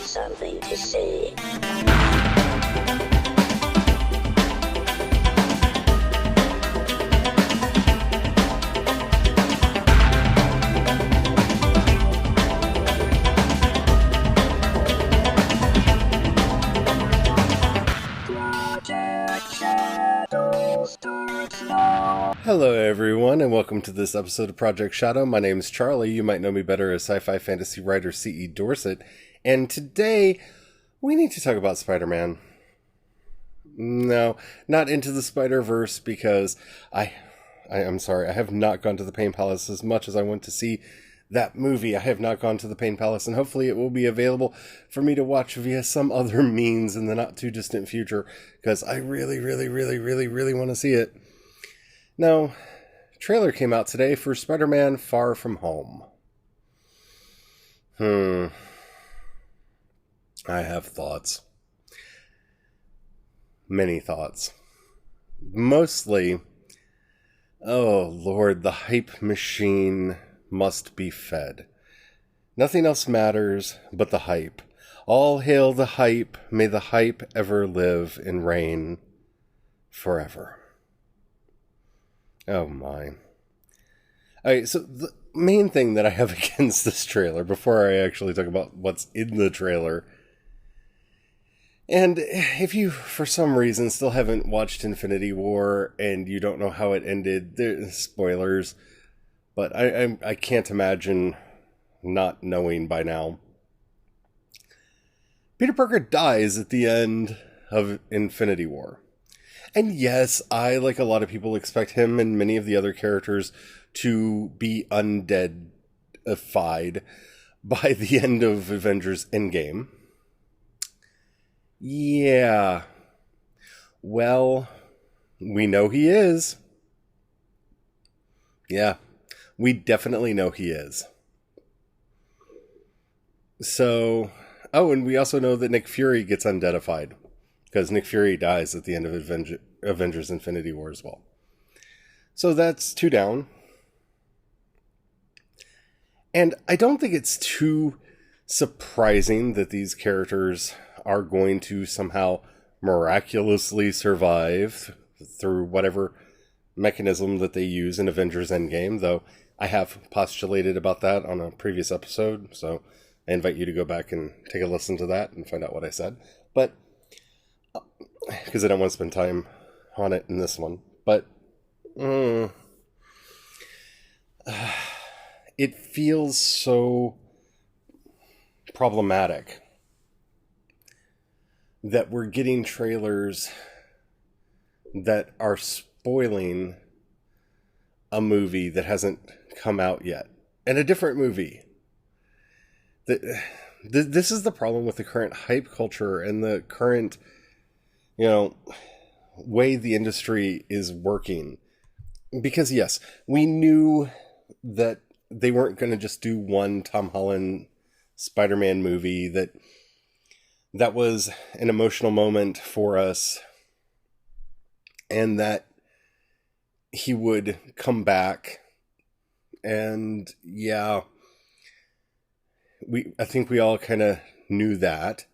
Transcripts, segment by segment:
something to see. Hello everyone, and welcome to this episode of Project Shadow. My name is Charlie. You might know me better as sci-fi fantasy writer C.E. Dorset. And today, we need to talk about Spider-Man. No, not Into the Spider-Verse, because I'm sorry, I have not gone to the Pain Palace as much as I want to see that movie. I have not gone to the Pain Palace, and hopefully it will be available for me to watch via some other means in the not too distant future, because I really want to see it. Now, trailer came out today for Spider-Man Far From Home. I have thoughts. Many thoughts. Mostly, oh Lord, the hype machine must be fed. Nothing else matters but the hype. All hail the hype, may the hype ever live and reign forever. Oh my. Alright, so the main thing that I have against this trailer, before I actually talk about what's in the trailer, and if you, for some reason, still haven't watched Infinity War and you don't know how it ended, there's spoilers, but I can't imagine not knowing by now. Peter Parker dies at the end of Infinity War. And yes, I, like a lot of people, expect him and many of the other characters to be undeadified by the end of Avengers Endgame. Yeah. Well, we know he is. Yeah, we definitely know he is. So, oh, and we also know that Nick Fury gets undeadified, because Nick Fury dies at the end of Avengers Infinity War as well. So that's 2 down. And I don't think it's too surprising that these characters are going to somehow miraculously survive through whatever mechanism that they use in Avengers Endgame, though I have postulated about that on a previous episode, so I invite you to go back and take a listen to that and find out what I said. But because I don't want to spend time on it in this one. But it feels so problematic that we're getting trailers that are spoiling a movie that hasn't come out yet. And a different movie. This is the problem with the current hype culture and the current, way the industry is working. Because yes, we knew that they weren't going to just do one Tom Holland Spider-Man movie, that was an emotional moment for us, and that he would come back. And yeah, I think we all kind of knew that.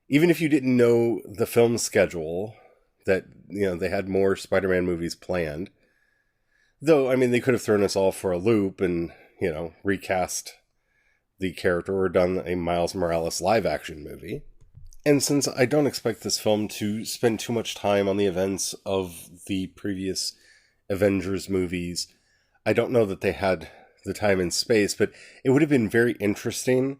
Even if you didn't know the film schedule, that, they had more Spider-Man movies planned. Though, I mean, they could have thrown us all for a loop and, recast the character or done a Miles Morales live-action movie. And since I don't expect this film to spend too much time on the events of the previous Avengers movies, I don't know that they had the time and space, but it would have been very interesting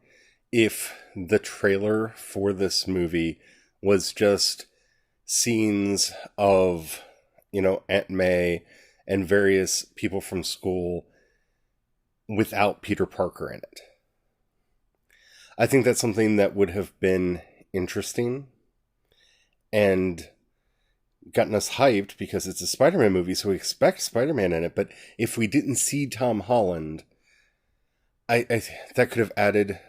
if the trailer for this movie was just scenes of, Aunt May and various people from school without Peter Parker in it. I think that's something that would have been interesting and gotten us hyped, because it's a Spider-Man movie, so we expect Spider-Man in it. But if we didn't see Tom Holland, I that could have added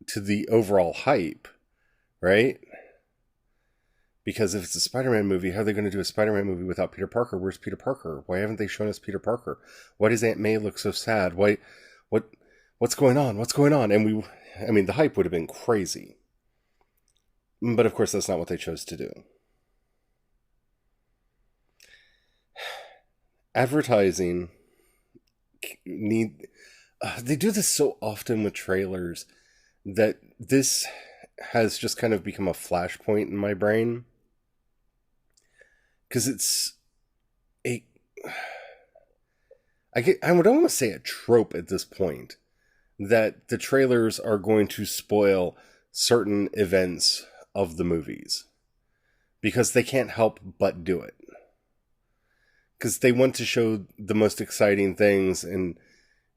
to the overall hype, right? Because if it's a Spider-Man movie, how are they going to do a Spider-Man movie without Peter Parker? Where's Peter Parker? Why haven't they shown us Peter Parker? Why does Aunt May look so sad? What's going on? What's going on? And the hype would have been crazy. But of course, that's not what they chose to do. Advertising they do this so often with trailers that this has just kind of become a flashpoint in my brain. Because it's I would almost say a trope at this point that the trailers are going to spoil certain events of the movies because they can't help but do it. Because they want to show the most exciting things and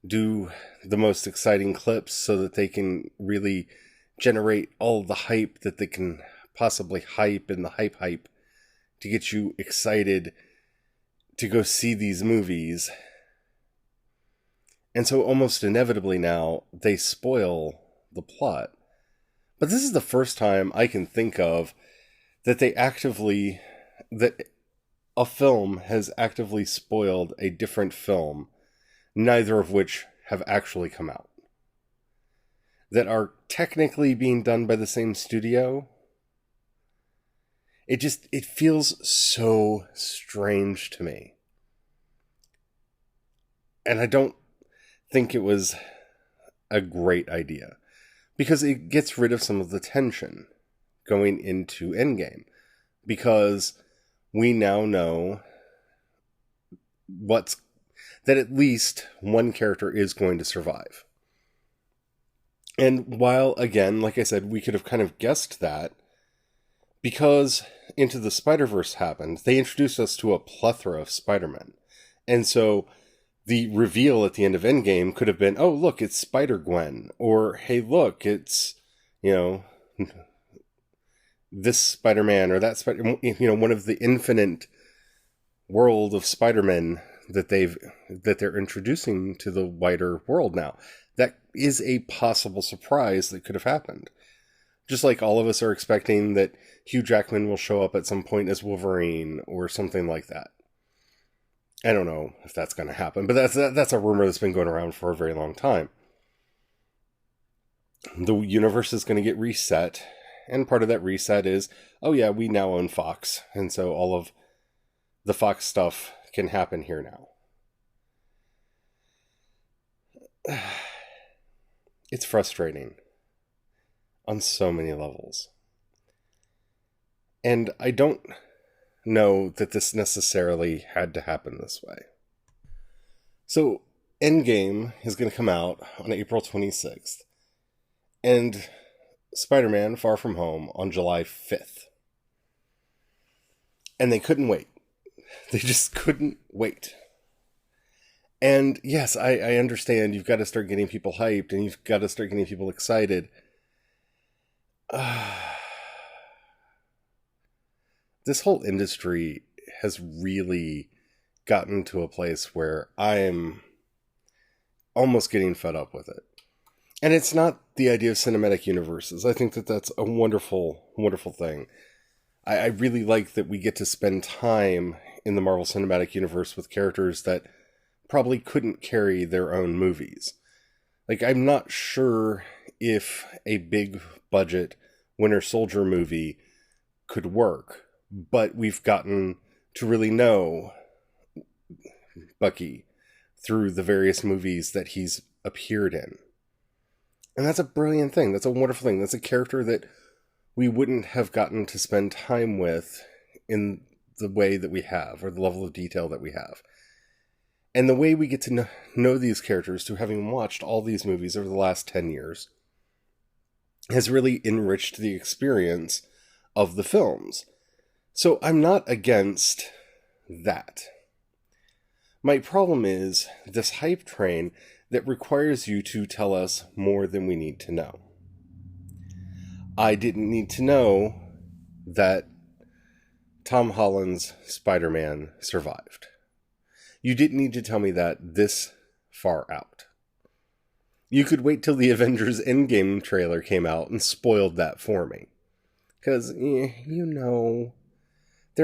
do the most exciting clips so that they can really generate all the hype that they can possibly hype and the hype to get you excited to go see these movies. And so almost inevitably now, they spoil the plot. But this is the first time I can think of that that a film has actively spoiled a different film, neither of which have actually come out, that are technically being done by the same studio. It feels so strange to me. And I don't think it was a great idea, because it gets rid of some of the tension going into Endgame, because we now know that at least one character is going to survive. And while, again, like I said, we could have kind of guessed that, because Into the Spider-Verse happened, they introduced us to a plethora of Spider-Men. And so the reveal at the end of Endgame could have been, oh, look, it's Spider-Gwen. Or, hey, look, it's, this Spider-Man or that Spider, one of the infinite world of Spider-Men that they're introducing to the wider world now. That is a possible surprise that could have happened. Just like all of us are expecting that Hugh Jackman will show up at some point as Wolverine or something like that. I don't know if that's going to happen, but that's a rumor that's been going around for a very long time. The universe is going to get reset, and part of that reset is, oh yeah, we now own Fox, and so all of the Fox stuff can happen here now. It's frustrating on so many levels. And I don't know that this necessarily had to happen this way. So, Endgame is going to come out on April 26th, and Spider-Man Far From Home on July 5th. And they couldn't wait. They just couldn't wait. And yes, I understand you've got to start getting people hyped and you've got to start getting people excited. This whole industry has really gotten to a place where I'm almost getting fed up with it. And it's not the idea of cinematic universes. I think that that's a wonderful, wonderful thing. I really like that we get to spend time in the Marvel Cinematic Universe with characters that probably couldn't carry their own movies. Like, I'm not sure if a big budget Winter Soldier movie could work, but we've gotten to really know Bucky through the various movies that he's appeared in. And that's a brilliant thing. That's a wonderful thing. That's a character that we wouldn't have gotten to spend time with in the way that we have, or the level of detail that we have. And the way we get to know these characters through having watched all these movies over the last 10 years has really enriched the experience of the films. So I'm not against that. My problem is this hype train that requires you to tell us more than we need to know. I didn't need to know that Tom Holland's Spider-Man survived. You didn't need to tell me that this far out. You could wait till the Avengers Endgame trailer came out and spoiled that for me. Because, they're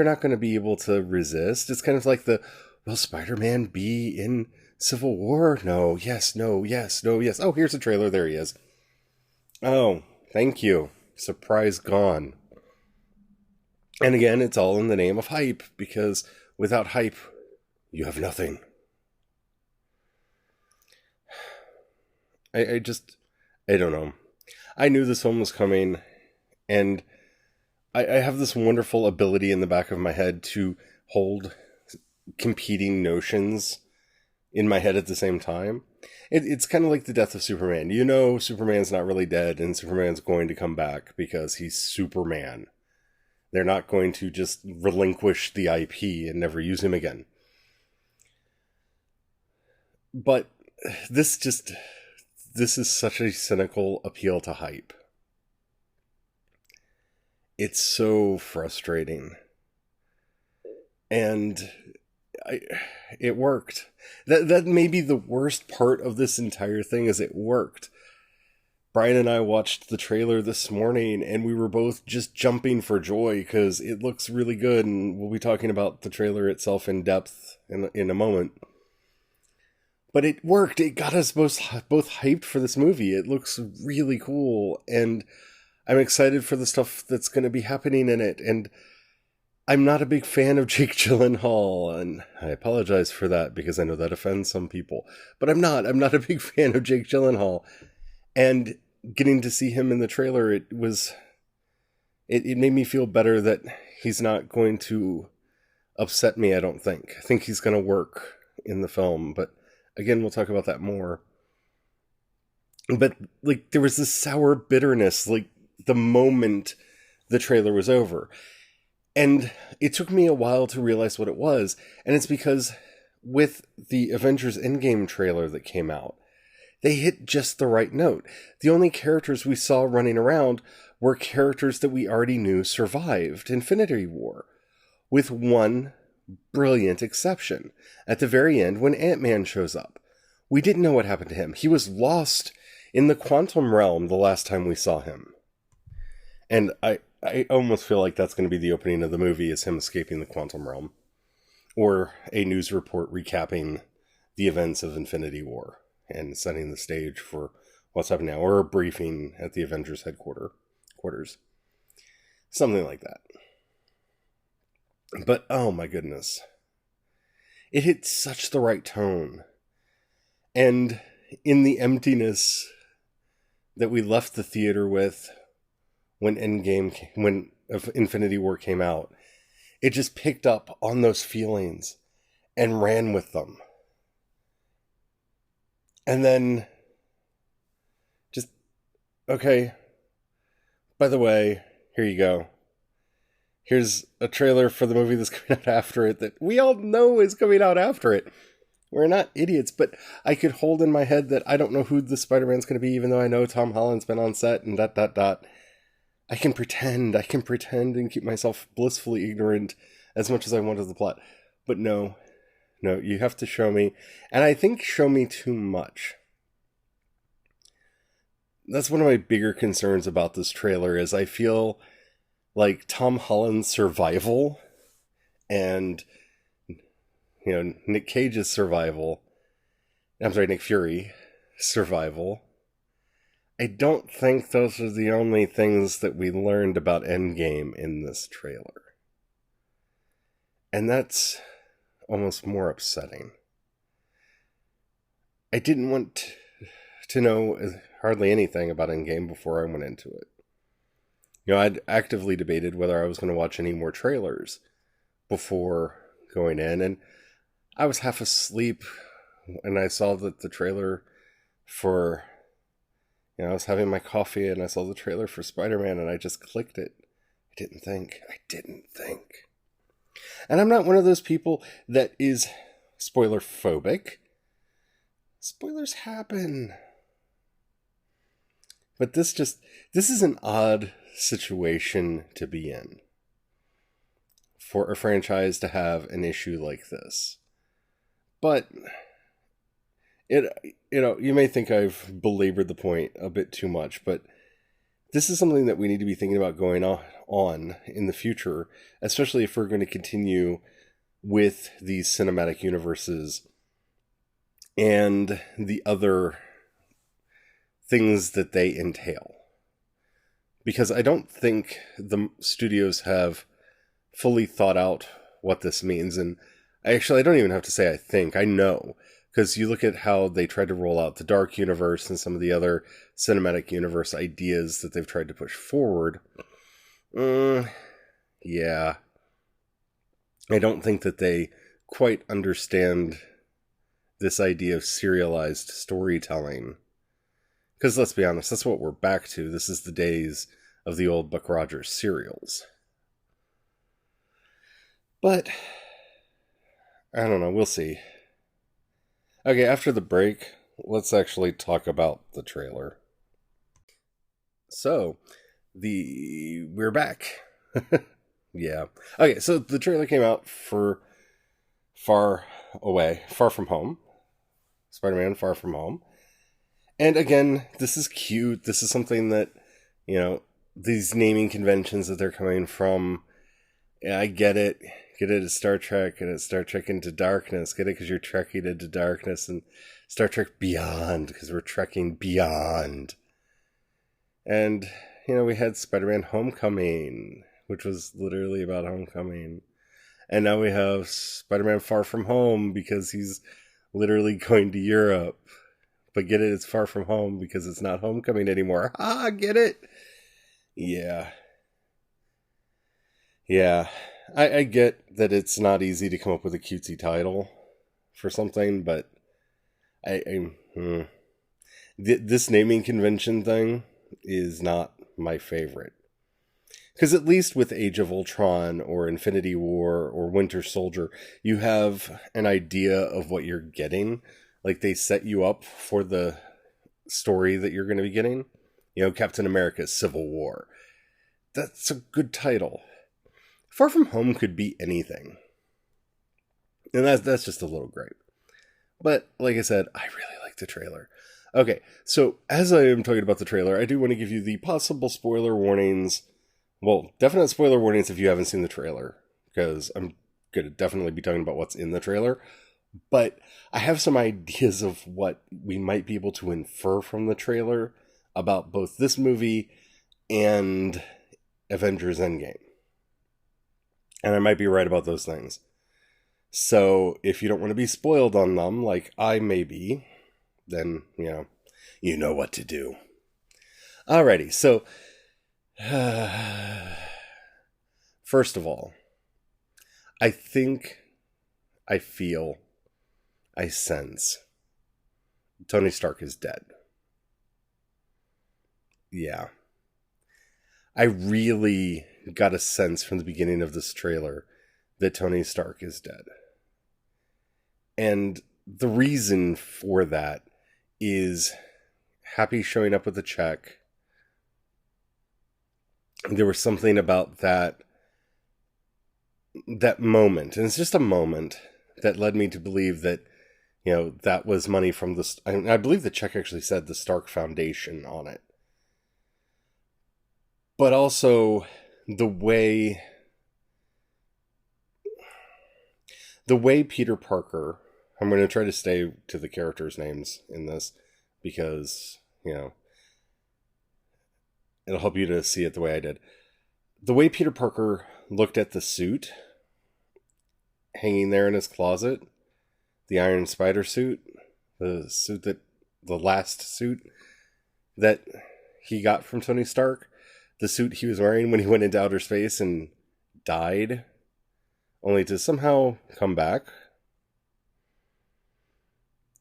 not going to be able to resist. It's kind of like will Spider-Man be in Civil War? No, yes, no, yes, no, yes. Oh, here's a trailer. There he is. Oh, thank you. Surprise gone. And again, it's all in the name of hype, because without hype, you have nothing. I don't know. I knew this film was coming, and I have this wonderful ability in the back of my head to hold competing notions in my head at the same time. It's kind of like the death of Superman. You know Superman's not really dead, and Superman's going to come back because he's Superman. They're not going to just relinquish the IP and never use him again. But this is such a cynical appeal to hype. It's so frustrating. And it worked. That may be the worst part of this entire thing, is it worked. Brian and I watched the trailer this morning, and we were both just jumping for joy because it looks really good, and we'll be talking about the trailer itself in depth in a moment. But it worked. It got us both hyped for this movie. It looks really cool, and I'm excited for the stuff that's going to be happening in it. And I'm not a big fan of Jake Gyllenhaal, and I apologize for that because I know that offends some people. But I'm not a big fan of Jake Gyllenhaal. And getting to see him in the trailer, it made me feel better that he's not going to upset me, I don't think. I think he's going to work in the film, but again, we'll talk about that more. But, like, there was this sour bitterness, like, the moment the trailer was over. And it took me a while to realize what it was. And it's because with the Avengers Endgame trailer that came out, they hit just the right note. The only characters we saw running around were characters that we already knew survived Infinity War, with one brilliant exception. At the very end, when Ant-Man shows up, we didn't know what happened to him. He was lost in the quantum realm the last time we saw him. And I almost feel like that's going to be the opening of the movie, is him escaping the quantum realm. Or a news report recapping the events of Infinity War and setting the stage for what's happening now. Or a briefing at the Avengers quarters. Something like that. But, oh my goodness. It hit such the right tone. And in the emptiness that we left the theater with when Infinity War came out, it just picked up on those feelings and ran with them. And then just, okay, by the way, here you go. Here's a trailer for the movie that's coming out after it that we all know is coming out after it. We're not idiots, but I could hold in my head that I don't know who the Spider-Man's going to be, even though I know Tom Holland's been on set and ... I can pretend and keep myself blissfully ignorant as much as I want of the plot. But no, you have to show me. And I think show me too much. That's one of my bigger concerns about this trailer, is I feel like Tom Holland's survival and, Nick Cage's survival, Nick Fury's survival, I don't think those are the only things that we learned about Endgame in this trailer. And that's almost more upsetting. I didn't want to know hardly anything about Endgame before I went into it. I'd actively debated whether I was going to watch any more trailers before going in, and I was half asleep when I saw that the trailer for... I was having my coffee and I saw the trailer for Spider-Man and I just clicked it. I didn't think. And I'm not one of those people that is spoiler phobic. Spoilers happen. But this is an odd situation to be in. For a franchise to have an issue like this. But you may think I've belabored the point a bit too much, but this is something that we need to be thinking about going on in the future, especially if we're going to continue with these cinematic universes and the other things that they entail. Because I don't think the studios have fully thought out what this means. And I don't even have to say I know. Because you look at how they tried to roll out the Dark Universe and some of the other cinematic universe ideas that they've tried to push forward. Yeah. I don't think that they quite understand this idea of serialized storytelling. Because let's be honest, that's what we're back to. This is the days of the old Buck Rogers serials. But, I don't know, we'll see. Okay, after the break, let's actually talk about the trailer. So, we're back. Yeah. Okay, so the trailer came out for Far From Home. Spider-Man Far From Home. And again, this is cute. This is something that, these naming conventions that they're coming from, yeah, I get it. Get it as Star Trek, and it's Star Trek Into Darkness. Get it because you're trekking into darkness, and Star Trek Beyond because we're trekking beyond. And, we had Spider-Man Homecoming, which was literally about homecoming. And now we have Spider-Man Far From Home because he's literally going to Europe. But get it, it's Far From Home because it's not homecoming anymore. Ah, get it? Yeah. Yeah. I get that it's not easy to come up with a cutesy title for something, but this naming convention thing is not my favorite. Because at least with Age of Ultron or Infinity War or Winter Soldier, you have an idea of what you're getting. Like, they set you up for the story that you're going to be getting. Captain America's Civil War. That's a good title. Far From Home could be anything. And that's just a little gripe. But, like I said, I really like the trailer. Okay, so as I am talking about the trailer, I do want to give you the possible spoiler warnings. Well, definite spoiler warnings if you haven't seen the trailer. Because I'm going to definitely be talking about what's in the trailer. But I have some ideas of what we might be able to infer from the trailer about both this movie and Avengers Endgame. And I might be right about those things. So if you don't want to be spoiled on them, like I may be, then, you know what to do. Alrighty, so first of all, I think, I feel, I sense Tony Stark is dead. Yeah. I really got a sense from the beginning of this trailer that Tony Stark is dead. And the reason for that is Happy showing up with a check. There was something about that moment, and it's just a moment, that led me to believe that, that was money from I believe the check actually said the Stark Foundation on it. But also the way Peter Parker, I'm going to try to stay to the characters' names in this because, it'll help you to see it the way I did. The way Peter Parker looked at the suit hanging there in his closet, the Iron Spider suit, the last suit that he got from Tony Stark, the suit he was wearing when he went into outer space and died, only to somehow come back.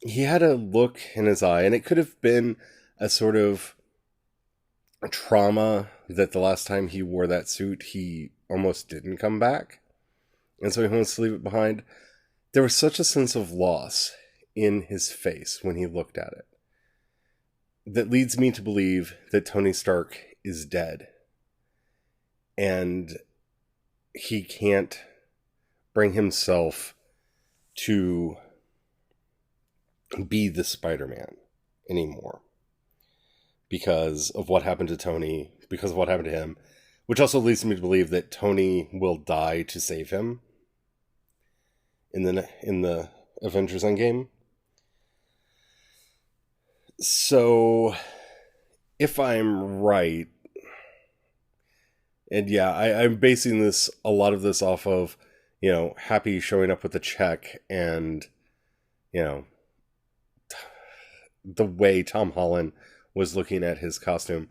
He had a look in his eye, and it could have been a sort of trauma that the last time he wore that suit, he almost didn't come back. And so he wants to leave it behind. There was such a sense of loss in his face when he looked at it that leads me to believe that Tony Stark is dead. And he can't bring himself to be the Spider-Man anymore. Because of what happened to Tony, because of what happened to him. Which also leads me to believe that Tony will die to save him in the Avengers Endgame. So, if I'm right, And yeah, I'm basing a lot of this off of, Happy showing up with a check and, you know, the way Tom Holland was looking at his costume.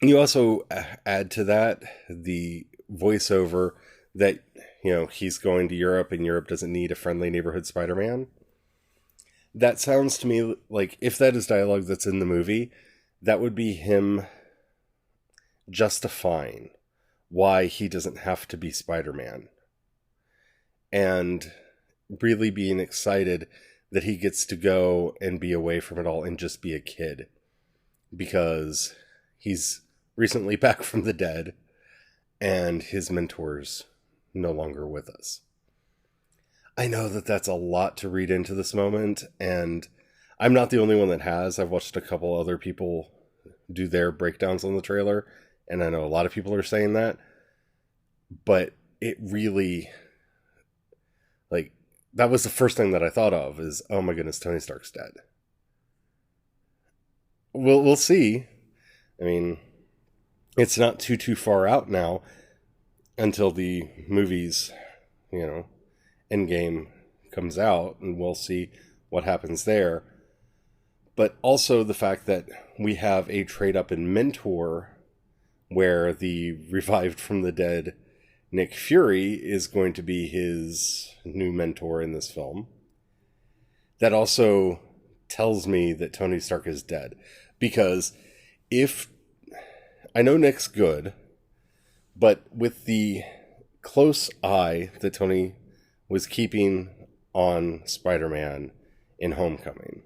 You also add to that the voiceover that, he's going to Europe and Europe doesn't need a friendly neighborhood Spider-Man. That sounds to me like, if that is dialogue that's in the movie, that would be him justifying why he doesn't have to be Spider-Man. And really being excited that he gets to go and be away from it all and just be a kid. Because he's recently back from the dead and his mentor's no longer with us. I know that that's a lot to read into this moment, and I'm not the only one that has. I've watched a couple other people do their breakdowns on the trailer, and I know a lot of people are saying that, but it really, like, that was the first thing that I thought of is, oh my goodness, Tony Stark's dead. We'll see. I mean, it's not too far out now until the movie's, Endgame comes out, and we'll see what happens there. But also the fact that we have a trade up in mentor where the revived from the dead Nick Fury is going to be his new mentor in this film. That also tells me that Tony Stark is dead. Because I know Nick's good, but with the close eye that Tony was keeping on Spider-Man in Homecoming,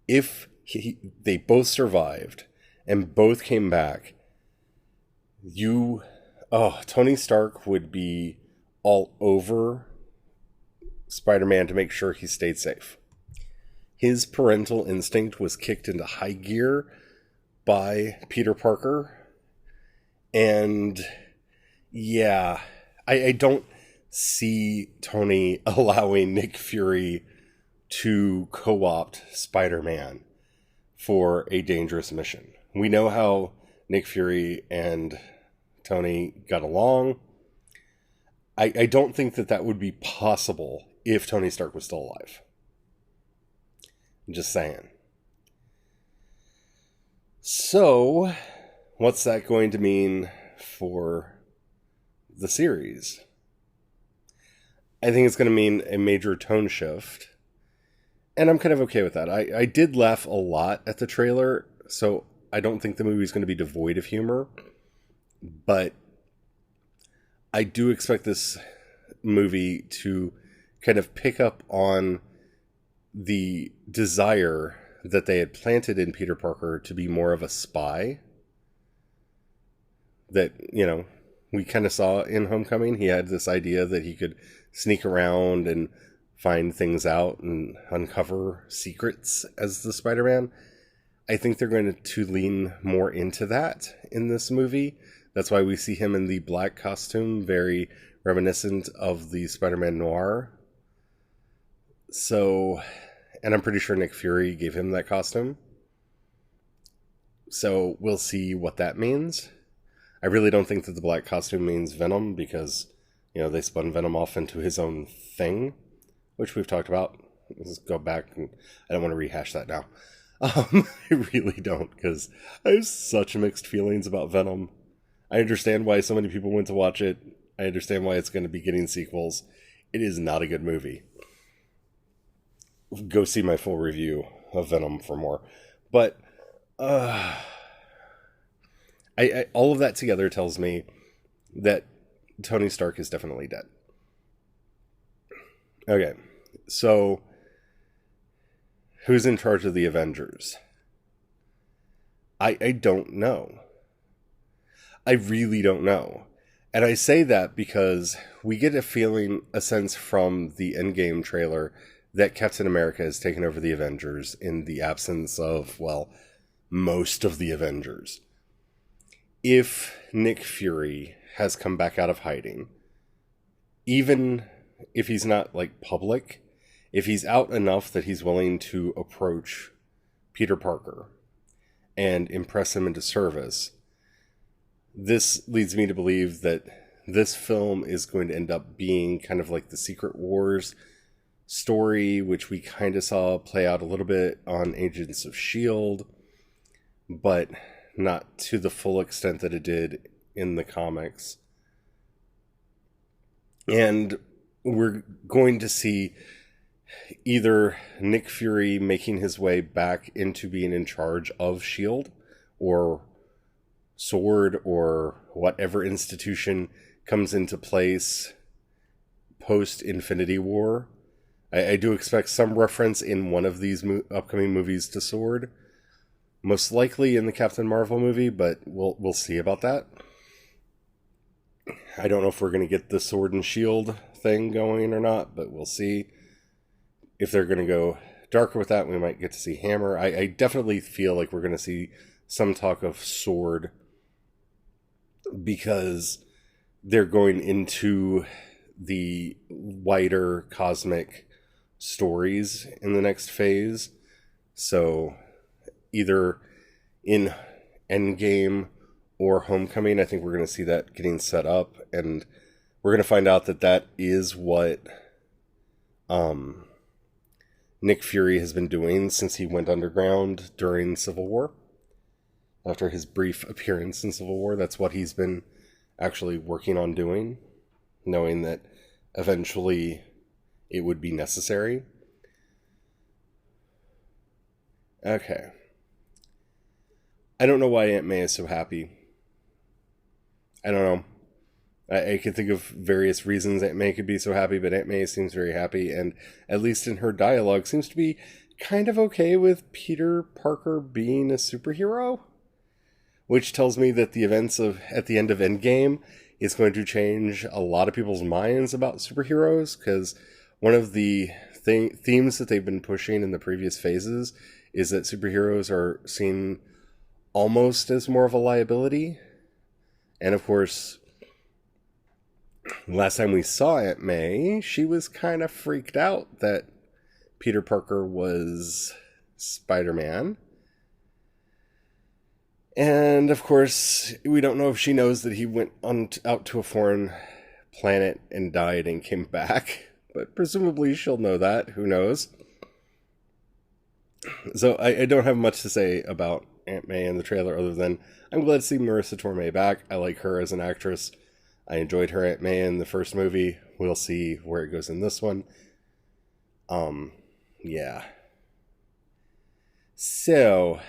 if they both survived and both came back, Tony Stark would be all over Spider-Man to make sure he stayed safe. His parental instinct was kicked into high gear by Peter Parker. And yeah, I don't see Tony allowing Nick Fury to co-opt Spider-Man for a dangerous mission. We know how Nick Fury and Tony got along. I don't think that would be possible if Tony Stark was still alive. I'm just saying. So, what's that going to mean for the series? I think it's going to mean a major tone shift. And I'm kind of okay with that. I did laugh a lot at the trailer, so I don't think the movie's going to be devoid of humor. But I do expect this movie to kind of pick up on the desire that they had planted in Peter Parker to be more of a spy. That, we kind of saw in Homecoming. He had this idea that he could sneak around and find things out and uncover secrets as the Spider-Man. I think they're going to lean more into that in this movie. That's why we see him in the black costume, very reminiscent of the Spider-Man Noir. So, and I'm pretty sure Nick Fury gave him that costume. So we'll see what that means. I really don't think that the black costume means Venom because, they spun Venom off into his own thing, which we've talked about. Let's go back, and I don't want to rehash that now. I really don't, because I have such mixed feelings about Venom. I understand why so many people went to watch it. I understand why it's going to be getting sequels. It is not a good movie. Go see my full review of Venom for more. But I all of that together tells me that Tony Stark is definitely dead. Okay, so who's in charge of the Avengers? I don't know. I really don't know. And I say that because we get a sense from the Endgame trailer that Captain America has taken over the Avengers in the absence of, most of the Avengers. If Nick Fury has come back out of hiding, even if he's not public, if he's out enough that he's willing to approach Peter Parker and impress him into service, this leads me to believe that this film is going to end up being kind of like the Secret Wars story, which we kind of saw play out a little bit on Agents of S.H.I.E.L.D., but not to the full extent that it did in the comics. And we're going to see either Nick Fury making his way back into being in charge of S.H.I.E.L.D., or SWORD, or whatever institution comes into place post Infinity War. I do expect some reference in one of these upcoming movies to SWORD. Most likely in the Captain Marvel movie, but we'll see about that. I don't know if we're going to get the Sword and Shield thing going or not, but we'll see. If they're going to go darker with that, we might get to see Hammer. I definitely feel like we're going to see some talk of Sword, because they're going into the wider cosmic stories in the next phase. So either in Endgame or Homecoming, I think we're going to see that getting set up, and we're going to find out that that is what Nick Fury has been doing since he went underground during Civil War. After his brief appearance in Civil War, that's what he's been actually working on doing, knowing that eventually it would be necessary. Okay. I don't know why Aunt May is so happy. I don't know. I can think of various reasons Aunt May could be so happy, but Aunt May seems very happy, and at least in her dialogue, seems to be kind of okay with Peter Parker being a superhero, which tells me that the events of at the end of Endgame is going to change a lot of people's minds about superheroes, because one of the themes that they've been pushing in the previous phases is that superheroes are seen almost as more of a liability. And of course, last time we saw Aunt May, she was kind of freaked out that Peter Parker was Spider-Man. And of course, we don't know if she knows that he went out to a foreign planet and died and came back. But presumably she'll know that. Who knows? So I don't have much to say about Aunt May in the trailer other than I'm glad to see Marissa Tomei back. I like her as an actress. I enjoyed her Aunt May in the first movie. We'll see where it goes in this one. Yeah. So,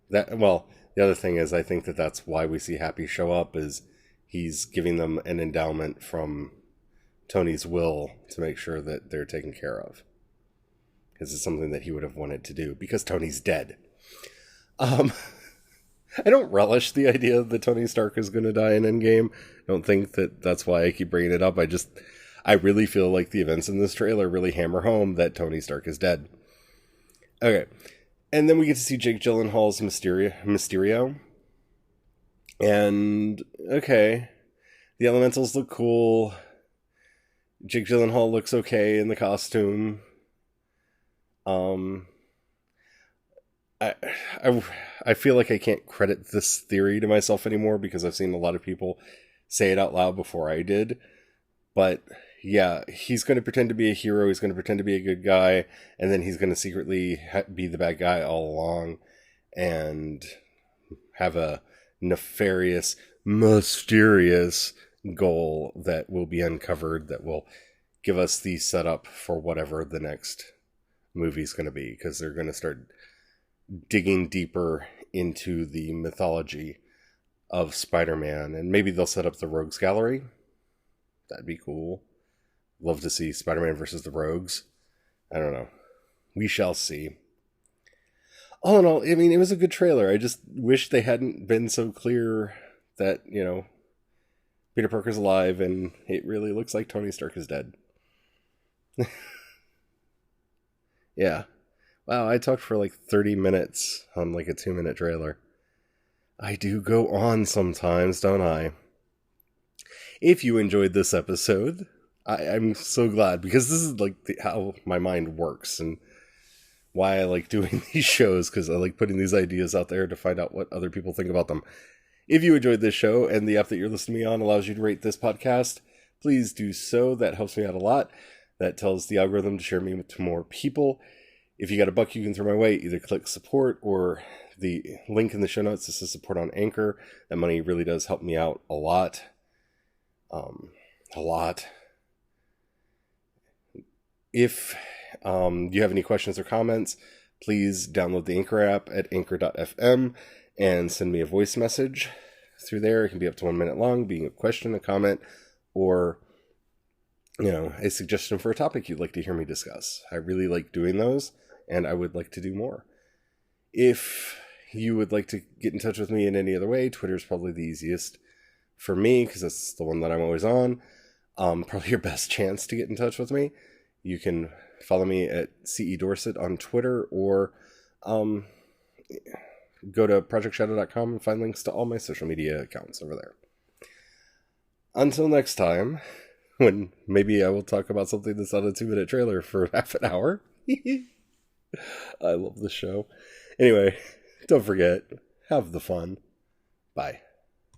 the other thing is I think that that's why we see Happy show up, is he's giving them an endowment from Tony's will to make sure that they're taken care of. Because it's something that he would have wanted to do, because Tony's dead. I don't relish the idea that Tony Stark is going to die in Endgame. I don't think that that's why I keep bringing it up. I really feel like the events in this trailer really hammer home that Tony Stark is dead. Okay. And then we get to see Jake Gyllenhaal's Mysterio. And, okay. The elementals look cool. Jake Gyllenhaal looks okay in the costume. I feel like I can't credit this theory to myself anymore because I've seen a lot of people say it out loud before I did. But yeah, he's going to pretend to be a hero. He's going to pretend to be a good guy. And then he's going to secretly be the bad guy all along and have a nefarious, mysterious goal that will be uncovered that will give us the setup for whatever the next movie's going to be, because they're going to start digging deeper into the mythology of Spider-Man, and maybe they'll set up the Rogues Gallery. That'd be cool. Love to see Spider-Man versus the Rogues. I don't know. We shall see. All in all, I mean, it was a good trailer. I just wish they hadn't been so clear that, Peter Parker's alive and it really looks like Tony Stark is dead. Yeah. Wow, I talked for like 30 minutes on like a 2-minute trailer. I do go on sometimes, don't I? If you enjoyed this episode, I'm so glad, because this is like how my mind works and why I like doing these shows, because I like putting these ideas out there to find out what other people think about them. If you enjoyed this show and the app that you're listening to me on allows you to rate this podcast, please do so. That helps me out a lot. That tells the algorithm to share me to more people. If you got a buck you can throw my way, either click support or the link in the show notes. This is support on Anchor. That money really does help me out a lot. A lot. If you have any questions or comments, please download the Anchor app at anchor.fm and send me a voice message through there. It can be up to 1 minute long, being a question, a comment, or, a suggestion for a topic you'd like to hear me discuss. I really like doing those, and I would like to do more. If you would like to get in touch with me in any other way, Twitter is probably the easiest for me because that's the one that I'm always on. Probably your best chance to get in touch with me. You can follow me at CE Dorset on Twitter, or go to projectshadow.com and find links to all my social media accounts over there. Until next time, when maybe I will talk about something that's on a 2-minute trailer for half an hour. I love this show. Anyway, don't forget, have the fun. Bye.